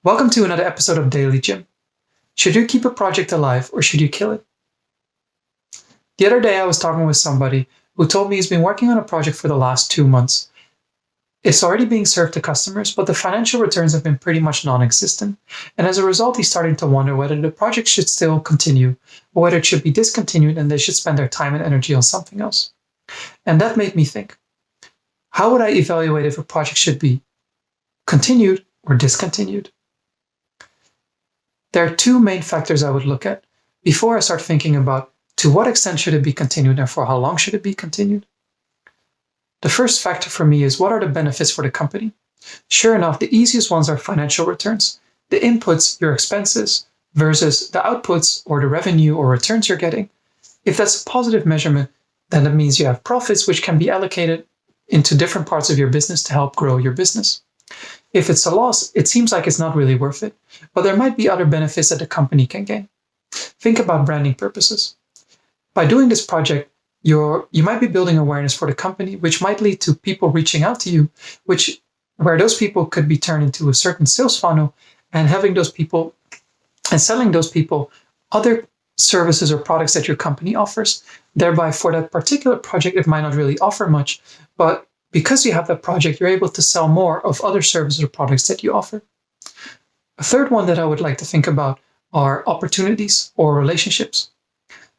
Welcome to another episode of Daily Gym. Should you keep a project alive or should you kill it? The other day I was talking with somebody who told me he's been working on a project for the last 2 months. It's already being served to customers, but the financial returns have been pretty much non-existent. And as a result, he's starting to wonder whether the project should still continue or whether it should be discontinued and they should spend their time and energy on something else. And that made me think, how would I evaluate if a project should be continued or discontinued? There are two main factors I would look at before I start thinking about to what extent should it be continued and for how long should it be continued. The first factor for me is what are the benefits for the company? Sure enough, the easiest ones are financial returns. The inputs, your expenses, versus the outputs or the revenue or returns you're getting. If that's a positive measurement, then that means you have profits which can be allocated into different parts of your business to help grow your business. If it's a loss, it seems like it's not really worth it, but there might be other benefits that the company can gain. Think about branding purposes. By doing this project, you might be building awareness for the company, which might lead to people reaching out to you, where those people could be turned into a certain sales funnel and having those people and selling those people other services or products that your company offers. Thereby, for that particular project, it might not really offer much, but because you have that project, you're able to sell more of other services or products that you offer. A third one that I would like to think about are opportunities or relationships.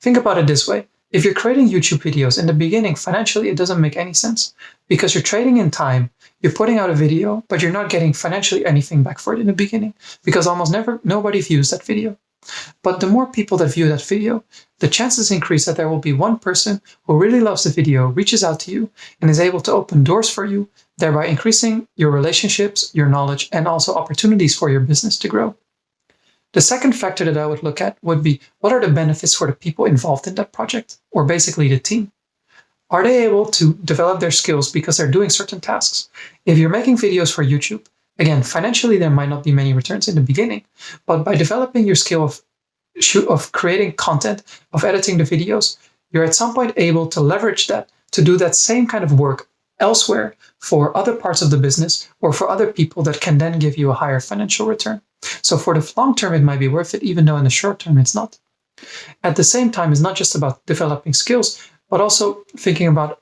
Think about it this way. If you're creating YouTube videos in the beginning, financially, it doesn't make any sense because you're trading in time. You're putting out a video, but you're not getting financially anything back for it in the beginning because almost nobody views that video. But the more people that view that video, the chances increase that there will be one person who really loves the video, reaches out to you, and is able to open doors for you, thereby increasing your relationships, your knowledge, and also opportunities for your business to grow. The second factor that I would look at would be what are the benefits for the people involved in that project, or basically the team? Are they able to develop their skills because they're doing certain tasks? If you're making videos for YouTube, again, financially, there might not be many returns in the beginning, but by developing your skill of creating content, of editing the videos, you're at some point able to leverage that to do that same kind of work elsewhere for other parts of the business or for other people that can then give you a higher financial return. So for the long term, it might be worth it, even though in the short term, it's not. At the same time, it's not just about developing skills, but also thinking about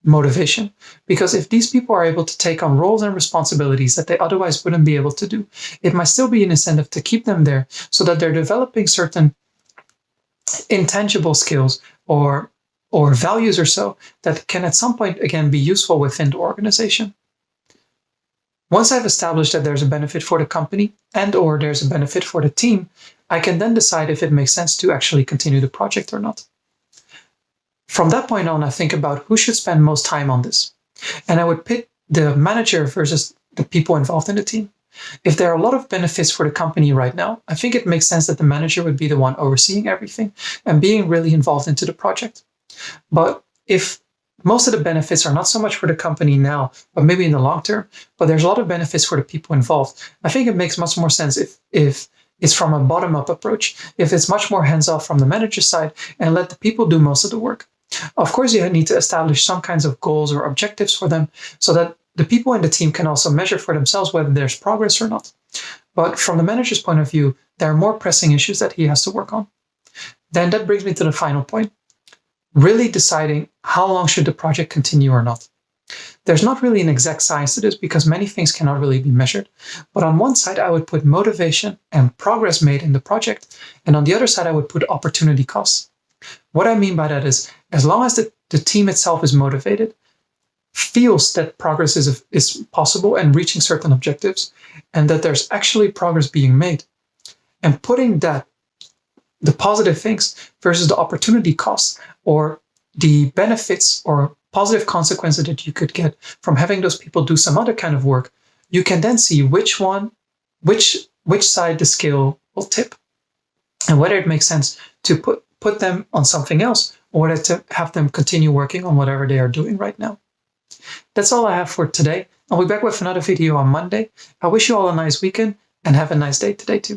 motivation. Because if these people are able to take on roles and responsibilities that they otherwise wouldn't be able to do, it might still be an incentive to keep them there so that they're developing certain intangible skills or values or so that can at some point, again, be useful within the organization. Once I've established that there's a benefit for the company and or there's a benefit for the team, I can then decide if it makes sense to actually continue the project or not. From that point on, I think about who should spend most time on this. And I would pit the manager versus the people involved in the team. If there are a lot of benefits for the company right now, I think it makes sense that the manager would be the one overseeing everything and being really involved into the project. But if most of the benefits are not so much for the company now, but maybe in the long term, but there's a lot of benefits for the people involved, I think it makes much more sense if it's from a bottom-up approach, if it's much more hands-off from the manager's side and let the people do most of the work. Of course, you need to establish some kinds of goals or objectives for them so that the people in the team can also measure for themselves whether there's progress or not. But from the manager's point of view, there are more pressing issues that he has to work on. Then that brings me to the final point. Really deciding how long should the project continue or not. There's not really an exact science to this because many things cannot really be measured. But on one side, I would put motivation and progress made in the project. And on the other side, I would put opportunity costs. What I mean by that is, as long as the team itself is motivated, feels that progress is possible and reaching certain objectives, and that there's actually progress being made, and putting that the positive things versus the opportunity costs or the benefits or positive consequences that you could get from having those people do some other kind of work, you can then see which side the scale will tip and whether it makes sense to put them on something else or whether to have them continue working on whatever they are doing right now. That's all I have for today. I'll be back with another video on Monday. I wish you all a nice weekend and have a nice day today too.